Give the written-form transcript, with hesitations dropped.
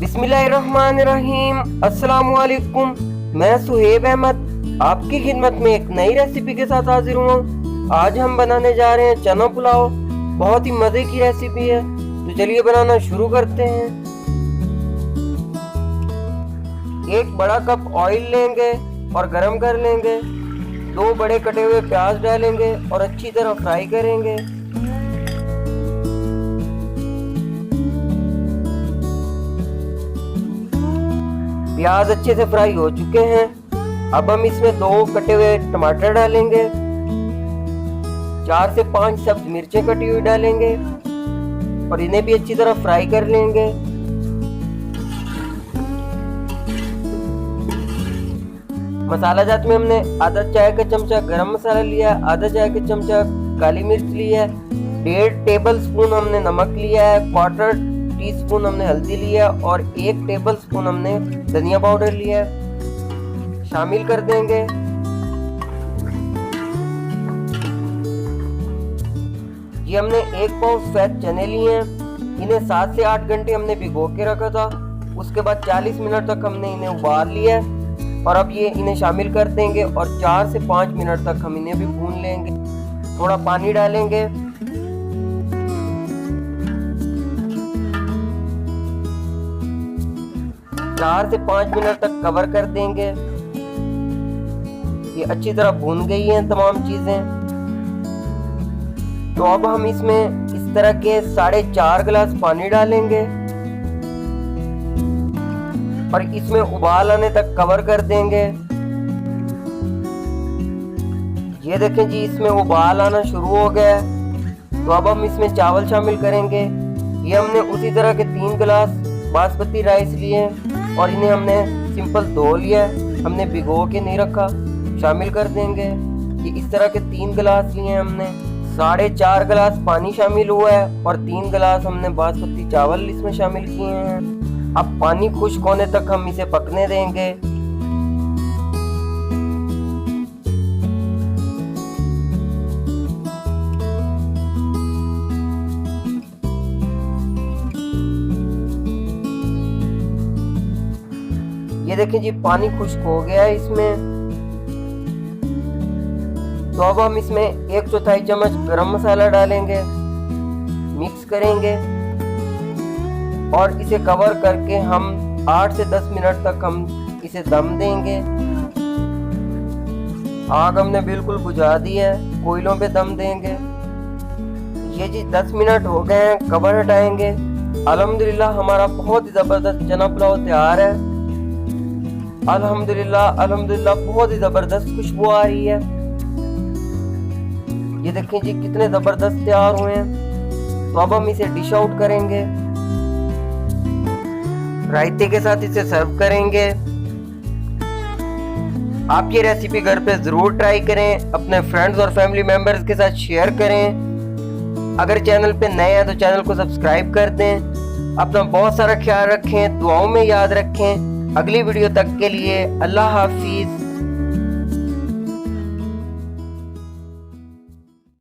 बिस्मिल्लाहिर्रहमानिर्रहीम। अस्सलाम वालेकुम। मैं सुहेब अहमद आपकी खिदमत में एक नई रेसिपी के साथ हाजिर हूँ। आज हम बनाने जा रहे हैं चना पुलाव। बहुत ही मज़े की रेसिपी है, तो चलिए बनाना शुरू करते हैं। एक बड़ा कप ऑयल लेंगे और गरम कर लेंगे। 2 बड़े कटे हुए प्याज डालेंगे और अच्छी तरह फ्राई करेंगे। प्याज अच्छे से फ्राई हो चुके हैं। अब हम इसमें 2 कटे हुए टमाटर डालेंगे। 4 से 5 सब्ज मिर्चें कटी हुई डालेंगे और इन्हें भी अच्छी तरह फ्राई कर लेंगे। मसाला जात में हमने आधा चाय का चमचा गरम मसाला लिया है, आधा चाय का चमचा काली मिर्च लिया है, 1.5 टेबल स्पून हमने नमक लिया है, 1/4 टीस्पून हमने हल्दी लिया है और 1 टेबल स्पून हमने धनिया पाउडर लिया है। शामिल कर देंगे। ये हमने 1 पाउंड सफेद चने लिए हैं। इन्हें 7 से 8 घंटे हमने भिगो के रखा था। उसके बाद 40 मिनट तक हमने इन्हें उबाल लिया है और अब ये इन्हें शामिल कर देंगे और 4 से 5 मिनट तक हम इन्हें भी भून लेंगे। थोड़ा पानी डालेंगे। चार से 5 मिनट तक कवर कर देंगे। ये अच्छी तरह भून गई हैं तमाम चीजें। तो अब हम इसमें इस तरह के 4.5 गिलास पानी डालेंगे और इसमें उबाल आने तक कवर कर देंगे। ये देखें जी, इसमें उबाल आना शुरू हो गया है। तो अब हम इसमें चावल शामिल करेंगे। ये हमने उसी तरह के 3 गिलास बासमती राइस लिए और इन्हें हमने सिंपल धो लिया है, हमने भिगो के नहीं रखा। शामिल कर देंगे। ये इस तरह के 3 गिलास लिए हैं हमने। 4.5 गिलास पानी शामिल हुआ है और 3 गिलास हमने बासमती चावल इसमें शामिल किए हैं। अब पानी खुश्क होने तक हम इसे पकने देंगे। ये देखें जी, पानी खुश्क हो गया है इसमें। तो अब हम इसमें 1/4 चम्मच गरम मसाला डालेंगे, मिक्स करेंगे और इसे कवर करके हम 8 से 10 मिनट तक हम इसे दम देंगे। आग हमने बिल्कुल बुझा दी है, कोयलों पे दम देंगे। ये जी 10 मिनट हो गए हैं, कवर हटाएंगे। अल्हम्दुलिल्लाह हमारा बहुत ही जबरदस्त चना पुलाव तैयार है। अल्हम्दुलिल्लाह बहुत ही जबरदस्त खुशबू आ रही है। ये देखें जी, कितने जबरदस्त तैयार हुए हैं। तो अब हम इसे डिश आउट करेंगे। रायते के साथ इसे सर्व करेंगे। आप ये रेसिपी घर पे जरूर ट्राई करें, अपने फ्रेंड्स और फैमिली मेंबर्स के साथ शेयर करें। अगर चैनल पे नए हैं तो चैनल को सब्सक्राइब कर दें। अपना बहुत सारा ख्याल रखें, दुआओं में याद रखें। अगली वीडियो तक के लिए अल्लाह हाफिज।